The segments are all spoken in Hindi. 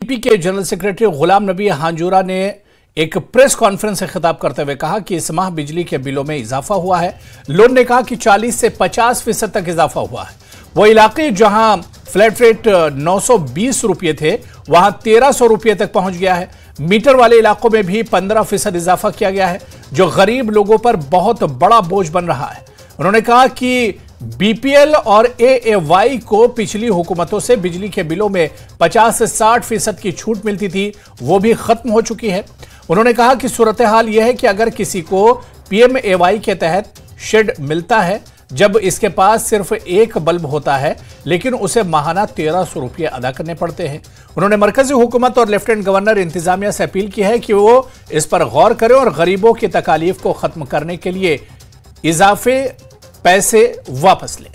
पी के जनरल सेक्रेटरी गुलाम नबी हांजूरा ने एक प्रेस कॉन्फ्रेंस से खिताब करते हुए कहा कि इस माह बिजली के बिलों में इजाफा हुआ है। लोन ने कहा कि 40 से 50% तक इजाफा हुआ है। वो इलाके जहां फ्लैट रेट 920 रुपये थे वहां 1300 रुपये तक पहुंच गया है। मीटर वाले इलाकों में भी 15% इजाफा किया गया है, जो गरीब लोगों पर बहुत बड़ा बोझ बन रहा है। उन्होंने कहा कि बीपीएल और एएवाई को पिछली हुकूमतों से बिजली के बिलों में 50 से 60% की छूट मिलती थी, वो भी खत्म हो चुकी है। उन्होंने कहा कि सूरत हाल यह है कि अगर किसी को पीएमएवाई के तहत शेड मिलता है, जब इसके पास सिर्फ एक बल्ब होता है, लेकिन उसे माहाना 1300 रुपये अदा करने पड़ते हैं। उन्होंने मरकजी हुकूमत और लेफ्टिनेंट गवर्नर इंतजामिया से अपील की है कि वो इस पर गौर करें और गरीबों की तकालीफ को खत्म करने के लिए इजाफे पैसे वापस लें।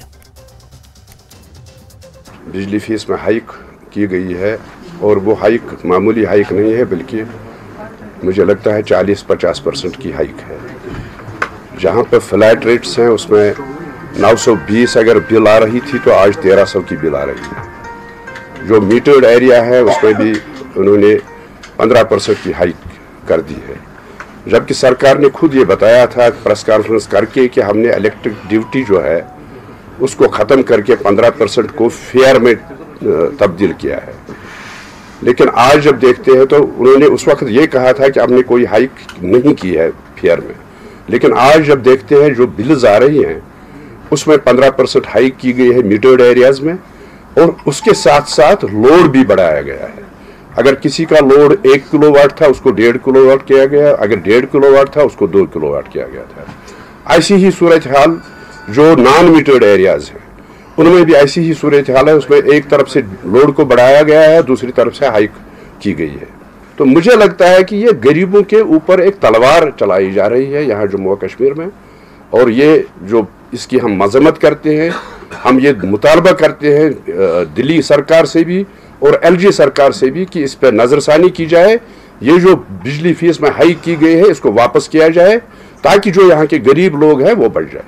बिजली फीस में हाइक की गई है और वो हाइक मामूली हाइक नहीं है, बल्कि मुझे लगता है 40-50% की हाइक है। जहाँ पे फ्लैट रेट्स हैं उसमें 920 अगर बिल आ रही थी तो आज 1300 की बिल आ रही है। जो मीटर्ड एरिया है उसमें भी उन्होंने 15% की हाइक कर दी है, जबकि सरकार ने खुद ये बताया था प्रेस कॉन्फ्रेंस करके कि हमने इलेक्ट्रिक ड्यूटी जो है उसको ख़त्म करके 15% को फेयर में तब्दील किया है। लेकिन आज जब देखते हैं तो उन्होंने उस वक्त ये कहा था कि हमने कोई हाइक नहीं की है फेयर में, लेकिन आज जब देखते हैं जो बिल्स आ रही हैं उसमें 15% हाइक की गई है मीटर्ड एरियाज में, और उसके साथ साथ लोड भी बढ़ाया गया है। अगर किसी का लोड 1 किलोवाट था उसको 1.5 किलोवाट किया गया, अगर 1.5 किलोवाट था उसको 2 किलोवाट किया गया था। ऐसी ही सूरत हाल जो नॉन मीटर्ड एरियाज हैं उनमें भी ऐसी ही सूरत हाल है। उसमें एक तरफ से लोड को बढ़ाया गया है, दूसरी तरफ से हाइक की गई है। तो मुझे लगता है कि ये गरीबों के ऊपर एक तलवार चलाई जा रही है यहाँ जम्मू कश्मीर में, और ये जो इसकी हम मजम्मत करते हैं, हम ये मुतालबा करते हैं दिल्ली सरकार से भी और एलजी सरकार से भी कि इस पर नजरसानी की जाए। ये जो बिजली फीस में हाइक की गई है इसको वापस किया जाए ताकि जो यहाँ के गरीब लोग हैं वो बढ़ जाए।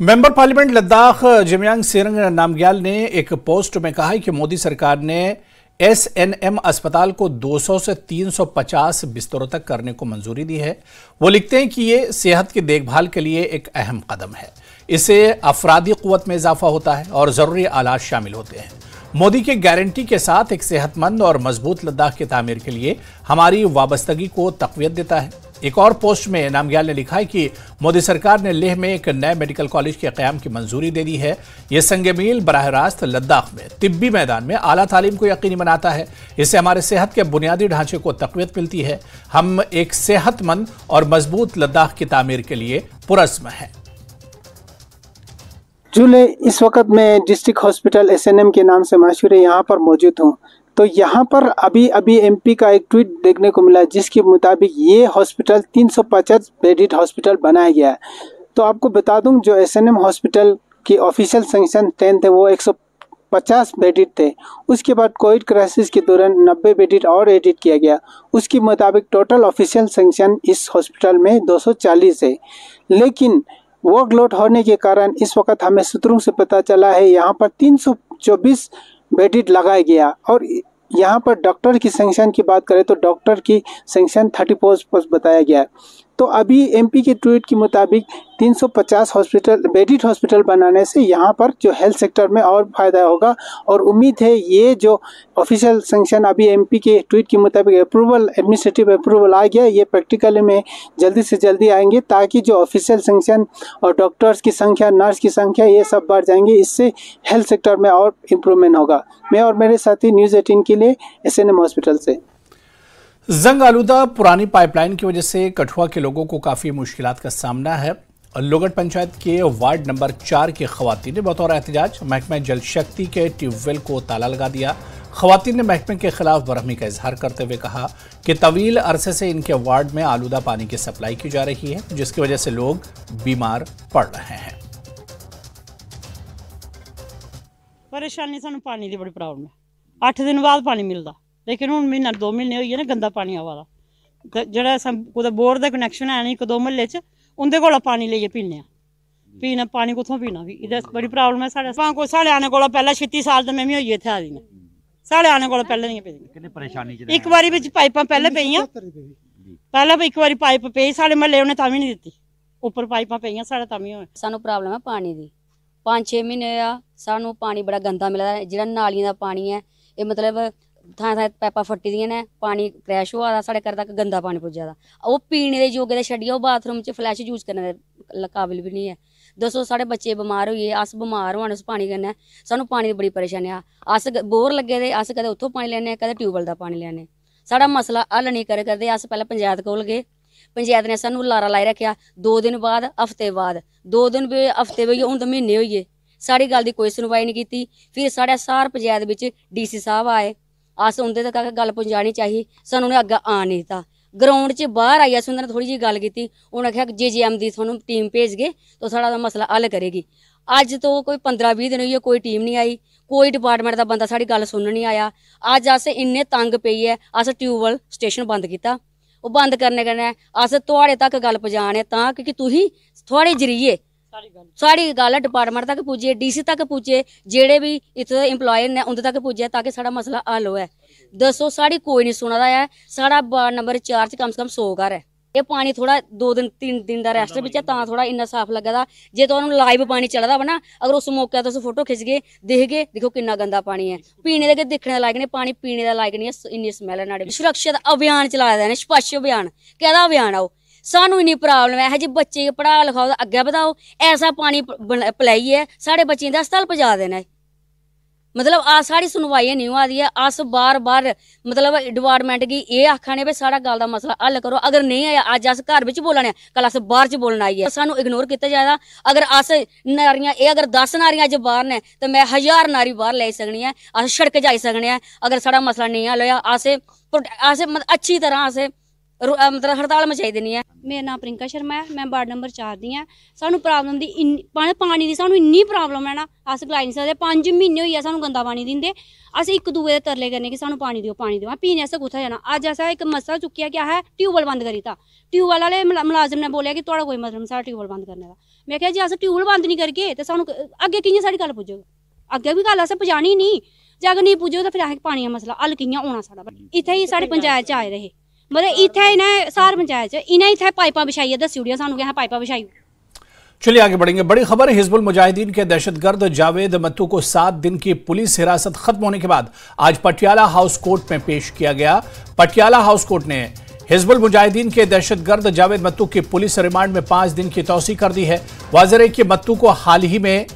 मेंबर पार्लियामेंट लद्दाख जिमयांग सेरंग नामग्याल ने एक पोस्ट में कहा है कि मोदी सरकार ने एसएनएम अस्पताल को 200 से 350 बिस्तरों तक करने को मंजूरी दी है। वो लिखते हैं कि ये सेहत की देखभाल के लिए एक अहम कदम है। इससे अफरादी कुव्वत में इजाफा होता है और जरूरी आलात शामिल होते हैं। मोदी के गारंटी के साथ एक सेहतमंद और मजबूत लद्दाख की तामीर के लिए हमारी वाबस्तगी को तकवीत देता है। एक और पोस्ट में नामग्याल ने लिखा है कि मोदी सरकार ने लेह में एक नए मेडिकल कॉलेज के क़याम की मंजूरी दे दी है। यह संग-ए-मील बराह रास्त लद्दाख में तिब्बी मैदान में आला तालीम को यकीनी बनाता है। इससे हमारे सेहत के बुनियादी ढांचे को तकवीत मिलती है। हम एक सेहतमंद और मजबूत लद्दाख की तामीर के लिए पुरज़्म हैं। जुले इस वक्त मैं डिस्ट्रिक्ट हॉस्पिटल एसएनएम के नाम से मशहूर है, यहाँ पर मौजूद हूँ। तो यहाँ पर अभी एमपी का एक ट्वीट देखने को मिला जिसके मुताबिक ये हॉस्पिटल 350 बेडेड हॉस्पिटल बनाया गया है। तो आपको बता दूं जो एसएनएम हॉस्पिटल की ऑफिशियल सैंक्शन 10 थे वो 150 बेडेड थे। उसके बाद कोविड क्राइसिस के दौरान 90 बेडेड और एडिट किया गया। उसके मुताबिक टोटल ऑफिशियल सैंक्शन इस हॉस्पिटल में 240 है, लेकिन वर्कलोड होने के कारण इस वक्त हमें सूत्रों से पता चला है यहाँ पर 324 बेडेड लगाया गया। और यहाँ पर डॉक्टर की सैंक्शन की बात करें तो डॉक्टर की सैंक्शन 30 पोस्ट बताया गया है। तो अभी एमपी के ट्वीट के मुताबिक 350 बेडेड हॉस्पिटल बनाने से यहाँ पर जो हेल्थ सेक्टर में और फायदा होगा, और उम्मीद है ये जो ऑफिशियल सैंक्शन अभी एमपी के ट्वीट के मुताबिक अप्रूवल, एडमिनिस्ट्रेटिव अप्रूवल आ गया, ये प्रैक्टिकली में जल्दी से जल्दी आएंगे ताकि जो ऑफिशियल सैंक्शन और डॉक्टर्स की संख्या, नर्स की संख्या ये सब बढ़ जाएंगे। इससे हेल्थ सेक्टर में और इम्प्रूवमेंट होगा। मैं और मेरे साथी न्यूज़ 18 के लिए एसएनएम हॉस्पिटल से। जंग आलूदा पुरानी पाइपलाइन की वजह से कठुआ के लोगों को काफ़ी मुश्किलात का सामना है। लोगट पंचायत के वार्ड नंबर 4 की खवातीन ने बतौर एहतजाज महकमा जल शक्ति के ट्यूबवेल को ताला लगा दिया। खवातीन ने महकमे के खिलाफ बरहमी का इजहार करते हुए कहा कि तवील अरसे से इनके वार्ड में आलूदा पानी की सप्लाई की जा रही है, जिसकी वजह से लोग बीमार पड़ रहे हैं। परेशानी सानू पानी की बड़ी प्रॉब्लम है। 8 दिन बाद पानी मिलता, लेकिन हुण महीना 2 महीने होई गए ना गंदा पानी आवा दा। जेह्ड़ा कुदै बोर दा कनैक्शन है नहीं 1-2 म्हल्ले च, उं'दे कोला पानी लेइयै पीना पानी कुत्थों पीना? भी एह्दे बड़ी प्रॉब्लम है साढ़े। कोई साढ़े आने कोला पैह्लें 36 साल ते मैं बी होई इत्थै आई दी। साढ़े आने को पहले नहीं पेई। कितनी परेशानी च एक बारी विच पाइपां पहले पेइयां, पहले एक बारी पाइप पेई साढ़े महल्ले उन्हें तां भी नहीं दित्ती, उपर पाइपां पेइयां साढ़े तां भी होए। सानू प्रॉब्लम है पानी दी, 5-6 महीने आ सानू पानी बड़ा गंदा मिलदा है। जेहड़ा नालियां दा पानी है ये मतलब थां थां पैपां फट्टी दियां ने, पानी क्रैश होआ दा, साढ़े घर तक गंदा पानी पुज्जा दा। ओह् पीने दे जोगे दे छड्डियै ओह् बाथरूम च फ्लैश यूज करने दे काबिल भी नहीं है। दस्सो साढ़े बच्चे बमार होई गे, अस बमार होने उस पानी कन्नै, सानू पानी दी बड़ी परेशानी आ। अस बोर लग्गे दे, अस कदें उत्थों पानी लैने, कदें ट्यूबवैल दा पानी लैने। साढ़ा मसला हल नहीं करदे। अस पैह्ले पंचायत कोल गए, पंचायत ने सानू लारा लाई रखेआ। 2 दिन बाद, हफ्ते बाद, 2 दिन भी हफ्ते भी हून तो म्हीने होई गे, साढ़ी गल दी कोई सुनवाई नहीं कीती। फिर साढ़े सार पंचायत बिच DC साहब आए, अस उंदे तक गल पहुंचानी चाहिए, सानू उन्हें अग्गे आन नहीं दित्ता। ग्राउंड च बाहर आइयै अस उंदे थोड़ी जी गल कीती, उन्हें आखेआ JJM दी थुहानू टीम भेजगे तो साढ़ा मसला हल करेगी। अज तो कोई 15-20 दिन होई कोई टीम नहीं आई, कोई डिपार्टमेंट का बंदा साड़ी गल सुनन नहीं आया। अज अस इन्ने तंग पेइयै अस ट्यूबवैल स्टेशन बंद किया। वो बंद करने कन्नै अस तुहाड़े तक गल पजाने तां क्योंकि तुही थुआढ़े जरिए साड़ी गल डिपार्टमेंट तक पुज्जे, DC तक पुज्जे, जेड़े भी इत्थे इंप्लॉय ने उंदे तक पुज्जे ताकि साड़ा मसला हल होए। दस्सो साड़ी कोई नहीं सुना दा है। साड़ा वार्ड नंबर 4 च कम से कम 100 घर है। ये पानी थोड़ा 2-3 दिन का रेस्ट बिच तां थोड़ा इन्ना साफ लगा दा। जे तुहानू लाइव पानी चला दा वा ना, अगर उस मौके तुस फोटो खिचगे दिखगे, देखो किन्ना गंदा पानी है, पीने दे दिखने लायक नहीं, पानी पीने दा लायक नहीं है, इन्नी स्मैल है नाड़े। सुरक्षित अभियान चलाए दे ने, स्पष्ट अभियान, कहदा अभियान आओ। सानू इन्नी प्रॉब्लम है जी, बच्चे पढ़ा लिखाओ अग्गे बधाओ, ऐसा पानी पलाइयै साढ़े बच्चें दे अस्पताल पजा देना। मतलब साड़ी सुनवाई नहीं होआ दी है। अस बार बार मतलब डिपार्टमेंट गी एह् आखा ने भाई साढ़ा गल दा मसला हल करो। अगर नहीं आया, अज अस घर बिच बोला ने, कल अस बाहर च बोलना आई है, सानू इग्नोर किया जाएगा। अगर अस नारियां अगर 10 नारियां अज बाहर ने तो मैं 1000 नारी बाहर लाई सकनी है, अस सड़क जाई सकने हैं। अगर साढ़ा मसला नहीं हल होया, अस अच्छी तरह अस मतलब हड़ताल मचाई देनी है। मेरा नाम प्रियंका शर्मा है, मैं वार्ड नंबर 4 दी है। सानू प्रॉब्लम दी पानी दी सानू इन्नी प्रॉब्लम है ना, अस गलाई नहीं सकदे। 5 महीने होई सानू गंदा पानी दिंदे, अस एक दूए दे तरले करने कि सानू पानी दिओ पानी दिओ, पीने आस्तै कुत्थै जाना। अज असें एक मसला चुक्किया क्या है, ट्यूबवैल बंद करी दित्ता। ट्यूबवैल आह्ले मुलाजम ने बोलिया कि तुहाड़ा कोई मतलब साढ़ा ट्यूबवैल बंद करने दा। मैं आखेआ जे अस ट्यूबवैल बंद नहीं करगे ते सानू अग्गे कि'यां साढ़ी गल्ल पुज्जग, अग्गे भी गल्ल असें पजानी नहीं। जे अगर नहीं पुज्जग तो फिर असें पानी दा मसला हल कि'यां होना साढ़ा। इत्थै ही साढ़ी पंचायत च आए दे हे, मतलब इत्थे इन्हें सार पंचायत च इन्हें इत्थे पाइपां बिछाइयै दस्सी ओड़ियां सानू कि असें पाइपां बिछाई। चलिए आगे बढ़ेंगे। बड़ी खबर, हिजबुल मुजाहिदीन के दहशतगर्द जावेद मत्तू को 7 दिन की पुलिस हिरासत खत्म होने के बाद आज पटियाला हाउस कोर्ट में पेश किया गया। पटियाला हाउस कोर्ट ने हिजबुल मुजाहिदीन के दहशतगर्द जावेद मत्तू की पुलिस रिमांड में 5 दिन की तौसीह कर दी है। वाज़ेह है कि मत्तू को हाल ही में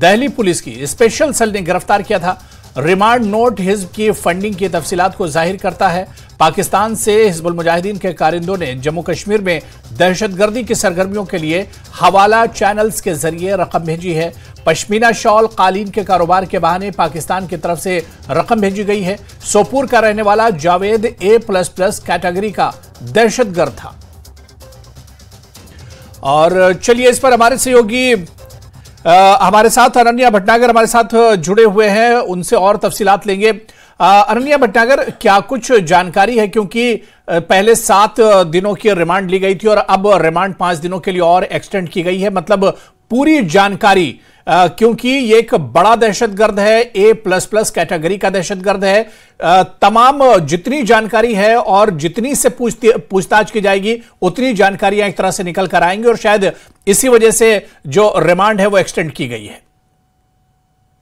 दिल्ली पुलिस की स्पेशल सेल ने गिरफ्तार किया था। रिमांड नोट हिजब की फंडिंग की तफसीलात को जाहिर करता है। पाकिस्तान से हिजबुल मुजाहिदीन के कारिंदों ने जम्मू कश्मीर में दहशतगर्दी की सरगर्मियों के लिए हवाला चैनल्स के जरिए रकम भेजी है। पश्मीना शॉल कालीन के कारोबार के बहाने पाकिस्तान की तरफ से रकम भेजी गई है। सोपुर का रहने वाला जावेद A++ कैटेगरी का दहशतगर्द था। और चलिए इस पर हमारे सहयोगी हमारे साथ अनन्या भटनागर हमारे साथ जुड़े हुए हैं, उनसे और तफसीलात लेंगे। अनन्या भटनागर, क्या कुछ जानकारी है, क्योंकि पहले 7 दिनों की रिमांड ली गई थी और अब रिमांड 5 दिनों के लिए और एक्सटेंड की गई है, मतलब पूरी जानकारी, क्योंकि ये एक बड़ा दहशतगर्द है, A++ कैटेगरी का दहशतगर्द है। तमाम जितनी जानकारी है और जितनी से पूछताछ की जाएगी उतनी जानकारियां एक तरह से निकल कर आएंगी और शायद इसी वजह से जो रिमांड है वो एक्सटेंड की गई है।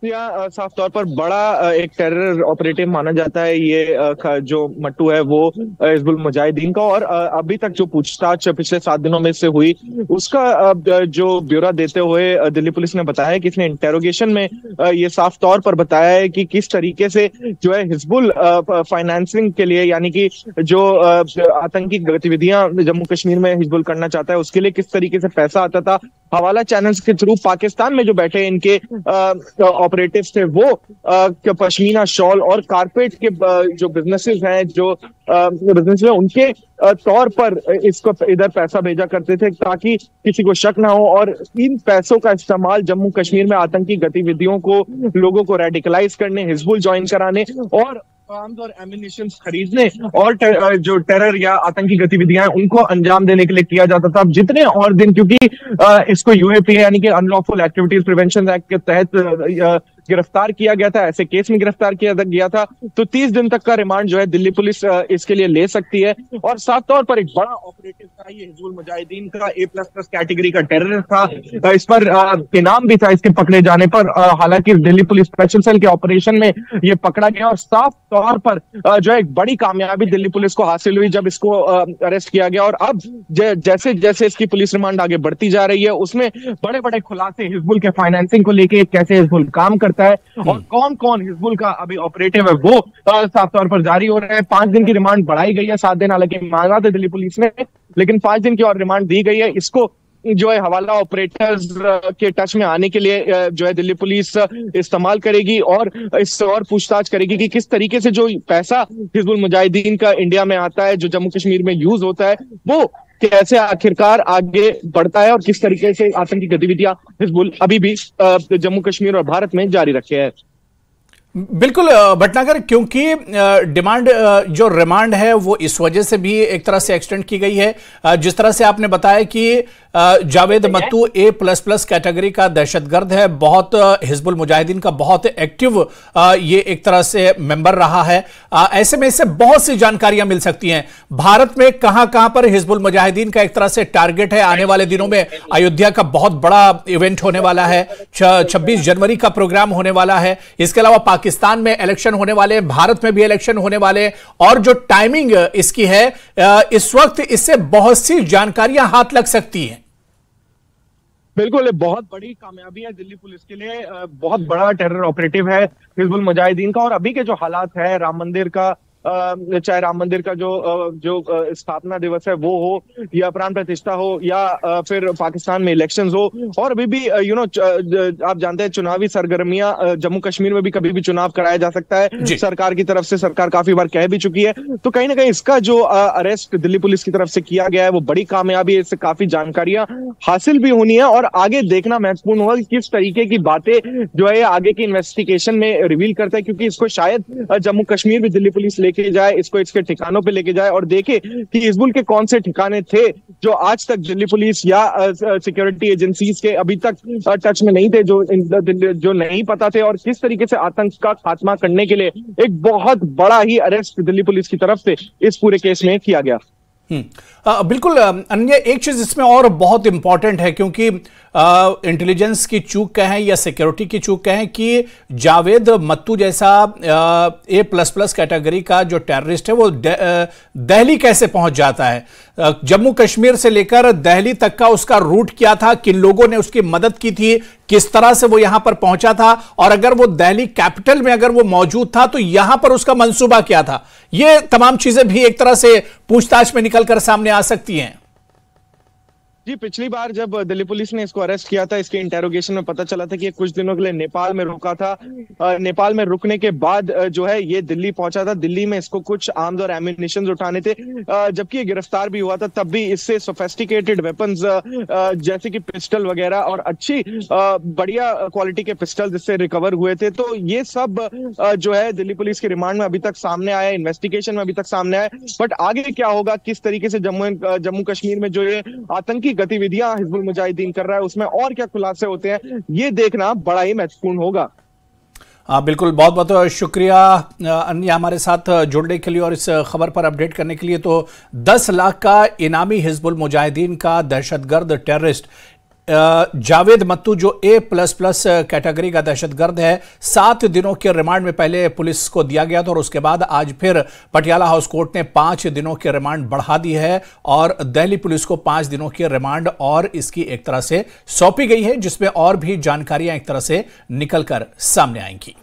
या साफ तौर पर बड़ा एक टेरर ऑपरेटिव माना जाता है ये जो मट्टू है वो हिजबुल मुजाहिदीन का। और अभी तक जो पूछताछ पिछले 7 दिनों में से हुई उसका जो ब्यौरा देते हुए दिल्ली पुलिस ने बताया कि इसने इंटेरोगेशन में ये साफ तौर पर बताया है कि किस तरीके से जो है हिजबुल फाइनेंसिंग के लिए, यानी कि जो आतंकी गतिविधियां जम्मू कश्मीर में हिजबुल करना चाहता है उसके लिए किस तरीके से पैसा आता था हवाला चैनल्स के थ्रू। पाकिस्तान में जो बैठे इनके ऑपरेटिव्स थे वो पश्मीना शॉल और कारपेट के जो बिजनेसेस हैं, जो बिजनेस है उनके तौर पर इसको इधर पैसा भेजा करते थे ताकि किसी को शक ना हो। और इन पैसों का इस्तेमाल जम्मू कश्मीर में आतंकी गतिविधियों को, लोगों को रेडिकलाइज करने, हिजबुल ज्वाइन कराने और आर्म्स और एम्युनिशन खरीदने और जो टेरर या आतंकी गतिविधियां उनको अंजाम देने के लिए किया जाता था। अब जितने और दिन, क्योंकि इसको UAPA यानी कि अनलॉफुल एक्टिविटीज प्रिवेंशन एक्ट के तहत गिरफ्तार किया गया था, ऐसे केस में गिरफ्तार किया गया था, तो 30 दिन तक का रिमांड जो है दिल्ली पुलिस इसके लिए ले सकती है। और साफ तौर पर एक बड़ा ऑपरेटिव था ये, हिजबुल मुजाहिदीन का A++ कैटेगरी का टेररिस्ट था। इस पर इनाम भी था इसके पकड़े जाने पर। हालांकि दिल्ली पुलिस स्पेशल सेल के ऑपरेशन में ये पकड़ा गया और साफ तौर पर जो है एक बड़ी कामयाबी दिल्ली पुलिस को हासिल हुई जब इसको अरेस्ट किया गया। और अब जैसे जैसे इसकी पुलिस रिमांड आगे बढ़ती जा रही है उसमें बड़े बड़े खुलासे हिजबुल के फाइनेंसिंग को लेके, कैसे हिजबुल काम करता है और कौन कौन हिजबुल का अभी ऑपरेटिव है वो साफ तौर पर जारी हो रहे हैं। 5 दिन की रिमांड बढ़ाई गई है, 7 दिन हालांकि मांगा था दिल्ली पुलिस ने, लेकिन 5 दिन की और रिमांड दी गई है। इसको जो है हवाला ऑपरेटर्स के टच में आने के लिए जो है दिल्ली पुलिस इस्तेमाल करेगी और इससे और पूछताछ करेगी कि किस तरीके से जो पैसा हिजबुल मुजाहिदीन का इंडिया में आता है, जो जम्मू कश्मीर में यूज होता है, वो कैसे आखिरकार आगे बढ़ता है और किस तरीके से आतंकी गतिविधियां हिजबुल अभी भी जम्मू कश्मीर और भारत में जारी रखे है। बिल्कुल भटनागर, क्योंकि डिमांड जो रिमांड है वो इस वजह से भी एक तरह से एक्सटेंड की गई है। जिस तरह से आपने बताया कि जावेद मत्तू A++ कैटेगरी का दहशतगर्द है, बहुत हिजबुल मुजाहिदीन का बहुत एक्टिव ये एक तरह से मेंबर रहा है। ऐसे में इससे बहुत सी जानकारियां मिल सकती हैं। भारत में कहां पर हिजबुल मुजाहिदीन का एक तरह से टारगेट है। आने वाले दिनों में अयोध्या का बहुत बड़ा इवेंट होने वाला है, 26 जनवरी का प्रोग्राम होने वाला है। इसके अलावा पाकिस्तान में इलेक्शन होने वाले, भारत में भी इलेक्शन होने वाले, और जो टाइमिंग इसकी है इस वक्त, इससे बहुत सी जानकारियां हाथ लग सकती हैं। बिल्कुल, बहुत बड़ी कामयाबी है दिल्ली पुलिस के लिए, बहुत बड़ा टेरर ऑपरेटिव है हिजबुल मुजाहिदीन का। और अभी के जो हालात है राम मंदिर का, चाहे राम मंदिर का जो स्थापना दिवस है वो हो या प्राण प्रतिष्ठा हो या फिर पाकिस्तान में इलेक्शंस हो, और अभी भी आप जानते हैं चुनावी सरगर्मियां जम्मू कश्मीर में भी कभी भी चुनाव कराया जा सकता है सरकार की तरफ से, सरकार काफी बार कह भी चुकी है। तो कहीं ना कहीं इसका जो अरेस्ट दिल्ली पुलिस की तरफ से किया गया है वो बड़ी कामयाबी है। इससे काफी जानकारियां हासिल भी होनी है और आगे देखना महत्वपूर्ण होगा कि किस तरीके की बातें जो है आगे की इन्वेस्टिगेशन में रिवील करता है, क्योंकि इसको शायद जम्मू कश्मीर भी दिल्ली पुलिस लेके जाए, इसको इसके ठिकानों पे लेके जाए और देखे कि हिजबुल के कौन से ठिकाने थे जो आज तक दिल्ली पुलिस या सिक्योरिटी एजेंसीज के अभी तक टच में नहीं थे, जो नहीं पता थे, और किस तरीके से आतंक का खात्मा करने के लिए एक बहुत बड़ा ही अरेस्ट दिल्ली पुलिस की तरफ से इस पूरे केस में किया गया। बिल्कुल। अन्य एक चीज इसमें और बहुत इंपॉर्टेंट है, क्योंकि इंटेलिजेंस की चूक कहें या सिक्योरिटी की चूक कहें कि जावेद मत्तू जैसा A++ कैटेगरी का जो टेररिस्ट है वो दिल्ली कैसे पहुंच जाता है। जम्मू कश्मीर से लेकर दिल्ली तक का उसका रूट क्या था, किन लोगों ने उसकी मदद की थी, किस तरह से वो यहां पर पहुंचा था, और अगर वो दिल्ली कैपिटल में अगर वो मौजूद था तो यहां पर उसका मंसूबा क्या था। ये तमाम चीजें भी एक तरह से पूछताछ में निकलकर सामने आ सकती हैं। जी, पिछली बार जब दिल्ली पुलिस ने इसको अरेस्ट किया था, इसके इंटेरोगेशन में पता चला था कि कुछ दिनों के लिए नेपाल में रुका था। नेपाल में रुकने के बाद जो है ये दिल्ली पहुंचा था। दिल्ली में इसको कुछ आर्म्स और एम्यूनिशन उठाने थे, जबकि ये गिरफ्तार भी हुआ था। तब भी इससे सोफिस्टिकेटेड वेपन्स जैसे कि पिस्टल वगैरह और अच्छी बढ़िया क्वालिटी के पिस्टल जिससे रिकवर हुए थे। तो ये सब जो है दिल्ली पुलिस के रिमांड में अभी तक सामने आया, इन्वेस्टिगेशन में अभी तक सामने आया। बट आगे क्या होगा, किस तरीके से जम्मू कश्मीर में जो ये आतंकी गतिविधियां हिजबुल मुजाहिदीन कर रहा है उसमें और क्या खुलासे होते हैं, ये देखना बड़ा ही महत्वपूर्ण होगा। बिल्कुल, बहुत बहुत शुक्रिया अन्य हमारे साथ जुड़ने के लिए और इस खबर पर अपडेट करने के लिए। तो 10 लाख का इनामी हिजबुल मुजाहिदीन का दहशतगर्द टेररिस्ट जावेद मत्तू जो A++ कैटेगरी का दहशतगर्द है, 7 दिनों के रिमांड में पहले पुलिस को दिया गया था और उसके बाद आज फिर पटियाला हाउस कोर्ट ने 5 दिनों के रिमांड बढ़ा दी है और दिल्ली पुलिस को 5 दिनों के रिमांड और इसकी एक तरह से सौंपी गई है, जिसमें और भी जानकारियां एक तरह से निकलकर सामने आएंगी।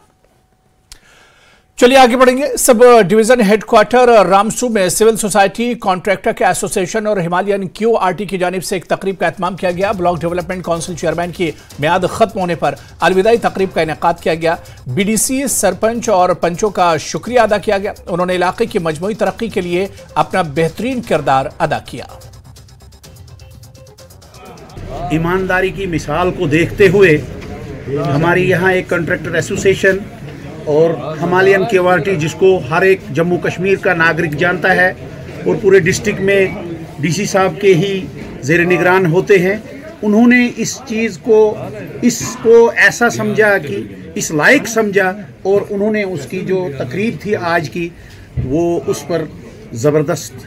चलिए आगे बढ़ेंगे। सब डिवीजन हेडक्वार्टर रामसू में सिविल सोसाइटी, कॉन्ट्रैक्टर के एसोसिएशन और हिमालयन QRT की जानिब से एक तकरीब का एहतमाम किया गया। ब्लॉक डेवलपमेंट काउंसिल चेयरमैन की मियाद खत्म होने पर अलविदाई तकरीब का इनेकाद किया गया। BDC, सरपंच और पंचों का शुक्रिया अदा किया गया। उन्होंने इलाके की मजमूई तरक्की के लिए अपना बेहतरीन किरदार अदा किया। ईमानदारी की मिसाल को देखते हुए हमारी यहाँ एक कॉन्ट्रैक्टर एसोसिएशन और हिमालयन QRT, जिसको हर एक जम्मू कश्मीर का नागरिक जानता है और पूरे डिस्ट्रिक्ट में DC साहब के ही ज़ेर निगरान होते हैं, उन्होंने इस चीज़ को इसको ऐसा समझा कि इस लायक समझा और उन्होंने उसकी जो तकरीब थी आज की, वो उस पर ज़बरदस्त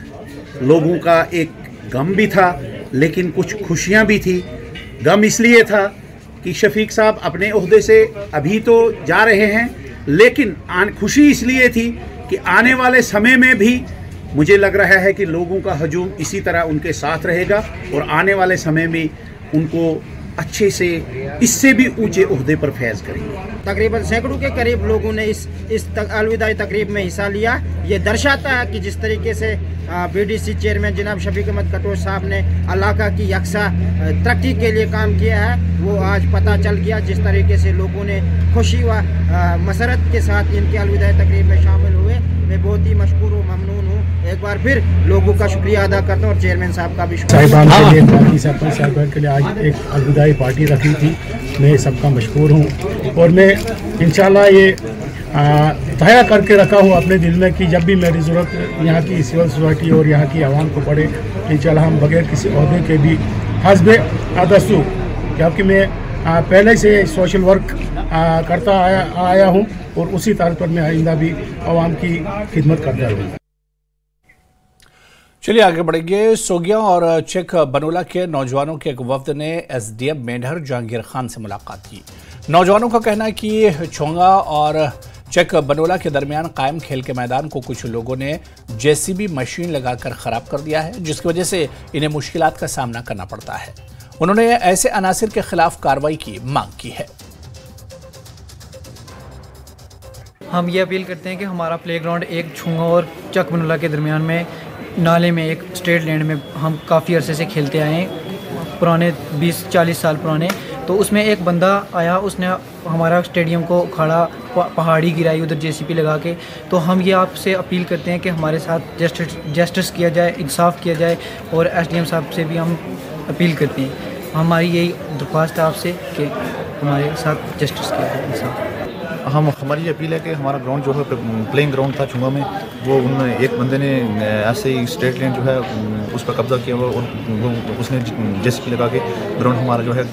लोगों का एक गम भी था लेकिन कुछ खुशियां भी थी। गम इसलिए था कि शफीक साहब अपने ओहदे से अभी तो जा रहे हैं, लेकिन खुशी इसलिए थी कि आने वाले समय में भी मुझे लग रहा है कि लोगों का हजूम इसी तरह उनके साथ रहेगा और आने वाले समय में उनको अच्छे से इससे भी ऊंचे ओहदे पर फैज करेंगे। तकरीबन सैकड़ों के करीब लोगों ने इस अलविदाई तकरीब में हिस्सा लिया। ये दर्शाता है कि जिस तरीके से बीडीसी चेयरमैन जनाब शफीक अहमद कटोच साहब ने इलाका की यकसा तरक्की के लिए काम किया है, वो आज पता चल गया। जिस तरीके से लोगों ने खुशी व मसरत के साथ इनकी अलविदाई तकरीब में शामिल हुए, मैं बहुत ही मशकूर व ममनून हूँ। एक बार फिर लोगों का शुक्रिया अदा करता हूँ और चेयरमैन साहब का भी साहिबान के लिए, बाकी सरपंच साहिबान के लिए आज एक अलविदाई पार्टी रखी थी। मैं सबका मशकूर हूँ और मैं इंशाल्लाह ये तय करके रखा हूँ अपने दिल में कि जब भी मेरी ज़रूरत यहाँ की सिविल सोसाइटी और यहाँ की आवाम को पड़े, इंशाल्लाह हम बगैर किसी अहदे के भी हस्बे अदसू, क्योंकि मैं पहले से सोशल वर्क करता आया हूँ और उसी तर्ज पर मैं आइंदा भी आवाम की खिदमत करता रहूँगा। चलिए आगे बढ़ेंगे। सोगिया और चेक बनोला के नौजवानों के एक वफ्द ने एसडीएम मेंढर जहांगीर खान से मुलाकात की। नौजवानों का कहना है कि छोंगा और चेक बनोला के दरमियान कायम खेल के मैदान को कुछ लोगों ने जेसीबी मशीन लगाकर खराब कर दिया है, जिसकी वजह से इन्हें मुश्किलात का सामना करना पड़ता है। उन्होंने ऐसे अनासिर के खिलाफ कार्रवाई की मांग की है। हम ये अपील करते हैं कि हमारा प्लेग्राउंड एक छोंगा और चक बनोला के दरमियान में नाले में एक स्ट्रेट लैंड में हम काफ़ी अरसे से खेलते आए हैं, पुराने 20-40 साल पुराने। तो उसमें एक बंदा आया, उसने हमारा स्टेडियम को खड़ा पहाड़ी गिराई उधर जेसीबी लगा के। तो हम ये आपसे अपील करते हैं कि हमारे साथ जस्टिस किया जाए, इंसाफ किया जाए और एसडीएम साहब से भी हम अपील करते हैं। हमारी यही दरख्वास्त है आपसे कि हमारे साथ जस्टिस किया जाए, इंसाफ। हमारी अपील है कि हमारा ग्राउंड जो है प्लेइंग ग्राउंड था छुंगा में, वो एक बंदे ने ऐसे ही स्ट्रेट लैंड जो है उस पर कब्जा किया और उसने जेसीबी लगा के ग्राउंड हमारा जो है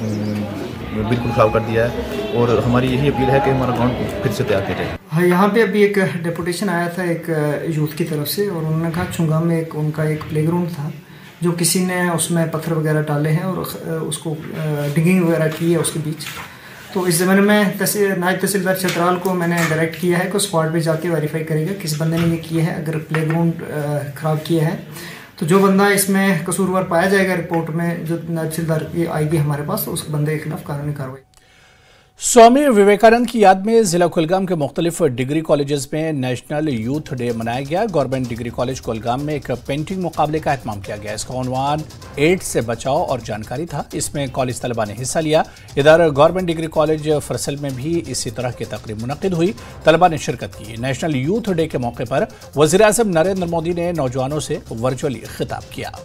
बिल्कुल ख़राब कर दिया है। और हमारी यही अपील है कि हमारा ग्राउंड फिर से तैयार किया जाए। हाँ, यहाँ पे अभी एक डेपुटेशन आया था एक यूथ की तरफ से, और उन्होंने कहा छुंगा में उनका एक प्लेग्राउंड था जो किसी ने उसमें पत्थर वगैरह डाले हैं और उसको डिगिंग वगैरह की है उसके बीच। तो इस ज़माने में नायब तहसीलदार छतराल को मैंने डायरेक्ट किया है कि स्पॉट पे जाके वेरीफाई करेगा किस बंदे ने ये किया है। अगर प्लेग्राउंड ख़राब किया है तो जो बंदा इसमें कसूरवार पाया जाएगा, रिपोर्ट में जो नायब तहसीलदार की आएगी हमारे पास, तो उस बंदे के खिलाफ कानूनी कार्रवाई। स्वामी विवेकानंद की याद में जिला कुलगाम के मुख्तलिफ डिग्री कॉलेजेस में नेशनल यूथ डे मनाया गया। गवर्नमेंट डिग्री कॉलेज कुलगाम में एक पेंटिंग मुकाबले का एहतमाम किया गया। इसका उन्वान एड्स से बचाव और जानकारी था। इसमें कॉलेज तलबा ने हिस्सा लिया। इधर गवर्नमेंट डिग्री कॉलेज फरसल में भी इसी तरह की तकरीब मुनक्किद हुई, तलबा ने शिरकत की। नेशनल यूथ डे के मौके पर वज़ीर आज़म नरेंद्र मोदी ने नौजवानों से वर्चुअली खिताब किया।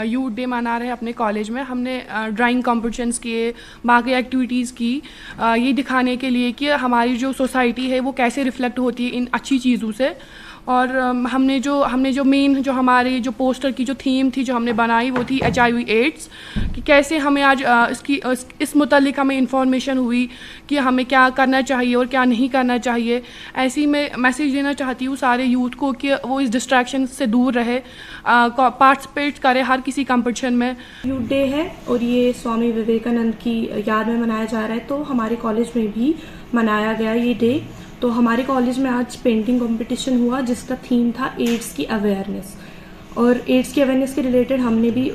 यूथ डे मना रहे अपने कॉलेज में। हमने ड्राइंग कॉम्पिटिशन्स किए, बाकी एक्टिविटीज़ की, ये दिखाने के लिए कि हमारी जो सोसाइटी है वो कैसे रिफ्लेक्ट होती है इन अच्छी चीज़ों से। और हमने जो मेन जो हमारे जो पोस्टर की जो थीम थी जो हमने बनाई वो थी HIV एड्स, कि कैसे हमें आज इस मुतालिक हमें इंफॉर्मेशन हुई कि हमें क्या करना चाहिए और क्या नहीं करना चाहिए। ऐसे ही मैं मैसेज देना चाहती हूँ सारे यूथ को कि वो इस डिस्ट्रैक्शन से दूर रहे, पार्टिसिपेट करे हर किसी कंपटीशन में। यूथ डे है और ये स्वामी विवेकानंद की याद में मनाया जा रहा है, तो हमारे कॉलेज में भी मनाया गया ये डे। तो हमारे कॉलेज में आज पेंटिंग कंपटीशन हुआ जिसका थीम था एड्स की अवेयरनेस, और एड्स की अवेयरनेस के रिलेटेड हमने भी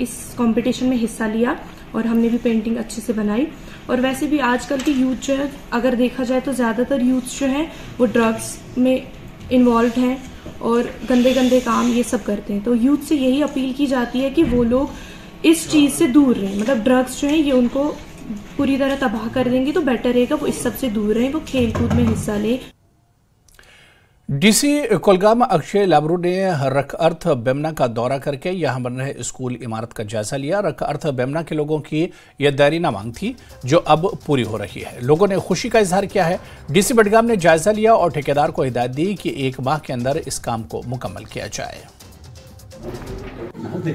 इस कंपटीशन में हिस्सा लिया और हमने भी पेंटिंग अच्छे से बनाई। और वैसे भी आजकल की यूथ जो है, अगर देखा जाए तो ज़्यादातर यूथ जो हैं वो ड्रग्स में इन्वॉल्व हैं और गंदे गंदे काम ये सब करते हैं। तो यूथ से यही अपील की जाती है कि वो लोग इस चीज़ से दूर रहें, मतलब ड्रग्स जो हैं ये उनको पूरी तरह तबाह कर देंगे, तो बेटर रहेगा वो इस सब से दूर रहें, वो खेल कूद में हिस्सा लें। डीसी कुलगाम अक्षय लाबरू ने रख अर्थ बेमना का दौरा करके यहां बन रहे स्कूल इमारत का जायजा लिया। रख अर्थ बेमना के लोगों की यह दैरीना मांग थी जो अब पूरी हो रही है। लोगों ने खुशी का इजहार किया है। डीसी बडगाम ने जायजा लिया और ठेकेदार को हिदायत दी कि 1 माह के अंदर इस काम को मुकम्मल किया जाए।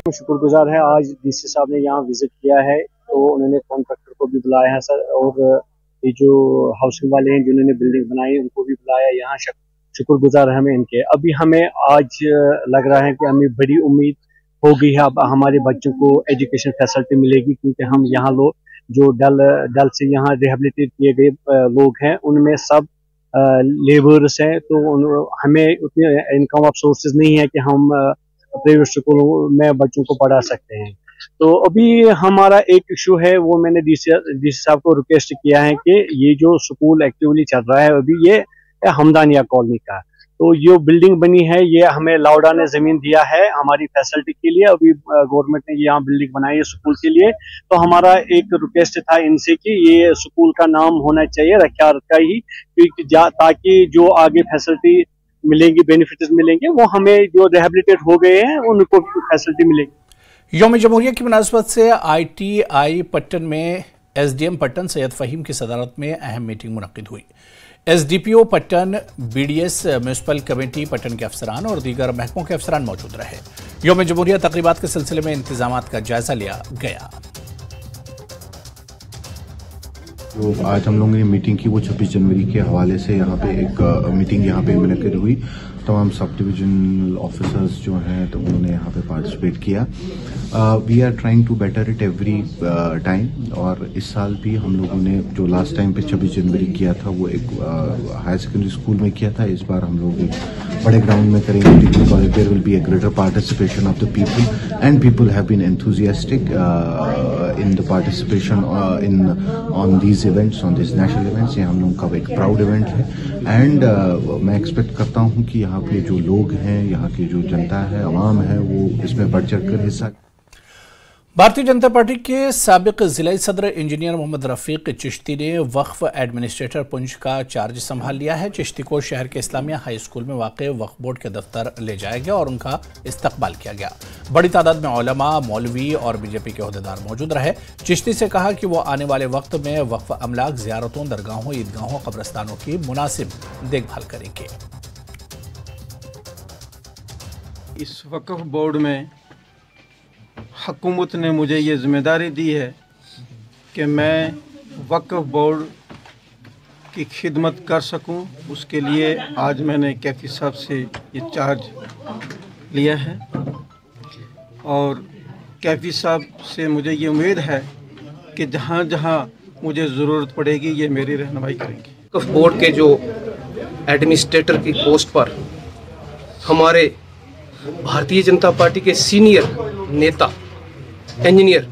शुक्रगुजार है, आज डीसी साहब ने यहाँ विजिट किया है तो उन्होंने कॉन्ट्रैक्टर को भी बुलाया है सर, और ये जो हाउसिंग वाले हैं जिन्होंने बिल्डिंग बनाई उनको भी बुलाया यहाँ। शुक्रगुजार हमें इनके। अभी हमें आज लग रहा है कि हमें बड़ी उम्मीद हो गई है, अब हमारे बच्चों को एजुकेशन फैसिलिटी मिलेगी, क्योंकि हम यहाँ लोग जो डल से यहाँ रिहेबिलिटेट किए गए लोग हैं उनमें सब लेबर्स हैं, तो हमें उतने इनकम ऑफ सोर्सेज नहीं है कि हम प्राइवेट स्कूलों में बच्चों को पढ़ा सकते हैं। तो अभी हमारा एक इशू है, वो मैंने डीसी साहब को रिक्वेस्ट किया है कि ये जो स्कूल एक्टिवली चल रहा है अभी ये हमदानिया कॉलोनी का, तो ये बिल्डिंग बनी है ये हमें लाउडा ने जमीन दिया है हमारी फैसिलिटी के लिए। अभी गवर्नमेंट ने यहाँ बिल्डिंग बनाई है स्कूल के लिए, तो हमारा एक रिक्वेस्ट था इनसे कि ये स्कूल का नाम होना चाहिए रख्यात का ही, ताकि जो आगे फैसिलिटी मिलेंगी, बेनिफिट्स मिलेंगे, वो हमें जो रिहेबिलिटेट हो गए हैं उनको फैसिलिटी मिलेगी। यौम जमहूरिया की मुनासबत से ITI पट्टन में SDM पट्टन सैयद फ़हीम की सदारत में अहम मीटिंग मुनक्किद हुई। SDPO Pattan, BDS municipal committee Pattan के अफसरान और दीगर महकमों के अफसरान मौजूद रहे। यौम जमहूरिया तकरीबात के सिलसिले में इंतजामात का जायजा लिया गया। जो आज हम लोगों ने मीटिंग की वो 26 जनवरी के हवाले से यहाँ पे एक मीटिंग यहाँ पे मुनक्किद हुई। तमाम सब डिविजनल ऑफिसर्स जो हैं तो उन्होंने यहाँ पे पार्टिसिपेट किया। We are trying to better it every time, और इस साल भी हम लोगों ने जो लास्ट टाइम पे 26 जनवरी किया था वो एक हायर सेकेंडरी स्कूल में किया था। इस बार हम लोग एक बड़े ग्राउंड में करेंगे, because there will be a greater participation of the people and people have been enthusiastic in the participation in on these events, on this national events. ये हम लोगों का एक प्राउड इवेंट है एंड मैं एक्सपेक्ट करता हूँ कि यहाँ पे जो लोग हैं, यहाँ की जो जनता है, अवाम है, वो इसमें बढ़ चढ़ कर हिस्सा। भारतीय जनता पार्टी के साबिक जिला सदर इंजीनियर मोहम्मद रफीक चिश्ती ने वक्फ एडमिनिस्ट्रेटर पुंछ का चार्ज संभाल लिया है। चिश्ती को शहर के इस्लामिया हाई स्कूल में वाक़ वक्फ बोर्ड के दफ्तर ले जाया गया और उनका इस्तकबाल किया गया। बड़ी तादाद में उलमा, मौलवी और बीजेपी के ओहदेदार मौजूद रहे। चिश्ती से कहा कि वो आने वाले वक्त में वक्फ अमलाक, ज़ियारतों, दरगाहों, ईदगाहों, कब्रस्तानों की मुनासिब देखभाल करेंगे। इस वक्फ बोर्ड में हुकूमत ने मुझे ये जिम्मेदारी दी है कि मैं वक्फ बोर्ड की खिदमत कर सकूं, उसके लिए आज मैंने कैफी साहब से ये चार्ज लिया है और कैफी साहब से मुझे ये उम्मीद है कि जहाँ जहाँ मुझे ज़रूरत पड़ेगी ये मेरी रहनुमाई करेंगे। वक्फ बोर्ड के जो एडमिनिस्ट्रेटर की पोस्ट पर हमारे भारतीय जनता पार्टी के सीनियर नेता इंजीनियर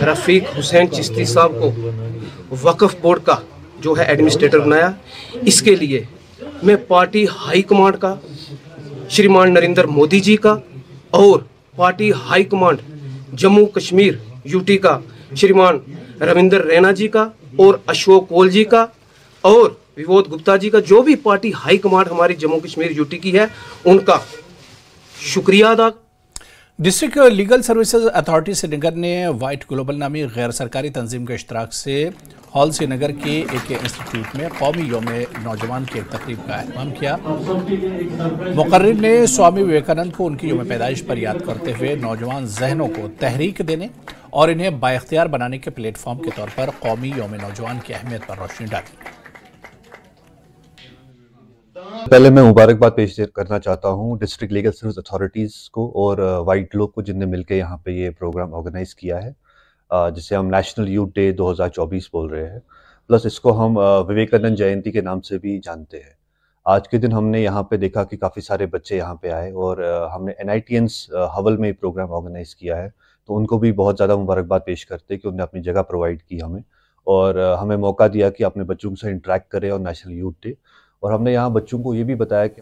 रफ़ीक हुसैन चिश्ती साहब को वक्फ बोर्ड का जो है एडमिनिस्ट्रेटर बनाया। इसके लिए मैं पार्टी हाई कमांड का, श्रीमान नरेंद्र मोदी जी का, और party high command Jammu Kashmir UT का श्रीमान रविंदर रैना जी का और अशोक कोल जी का और विनोद गुप्ता जी का, जो भी पार्टी हाई कमांड हमारी जम्मू कश्मीर यूटी की है, उनका शुक्रिया अदा। District legal services authority Srinagar ने वाइट ग्लोबल नामी गैर सरकारी तंजीम के इश्तराक से हॉल श्रीनगर के एक इंस्टीट्यूट में कौमी यौम नौजवान की एक तकरीब का एहतमाम किया। मुकर्रिर ने स्वामी विवेकानंद को उनकी यौम पैदाइश पर याद करते हुए नौजवान जहनों को तहरीक देने और इन्हें बाइख्तियार बनाने के प्लेटफॉर्म के तौर पर कौमी यौम नौजवान की अहमियत पर रोशनी डाली। पहले मैं मुबारकबाद पेश करना चाहता हूँ डिस्ट्रिक्ट लीगल सर्विस अथॉरिटीज़ को और वाइट लोग को, जिनने मिलकर यहाँ पे ये प्रोग्राम ऑर्गेनाइज किया है, जिसे हम नेशनल यूथ डे 2024 बोल रहे हैं। प्लस इसको हम विवेकानंद जयंती के नाम से भी जानते हैं। आज के दिन हमने यहाँ पे देखा कि काफ़ी सारे बच्चे यहाँ पे आए और हमने NITians हवल में प्रोग्राम ऑर्गेनाइज किया है, तो उनको भी बहुत ज़्यादा मुबारकबाद पेश करते हैं कि उन्होंने अपनी जगह प्रोवाइड की हमें और हमें मौका दिया कि अपने बच्चों से इंटरेक्ट करें और नेशनल यूथ डे। और हमने यहाँ बच्चों को ये भी बताया कि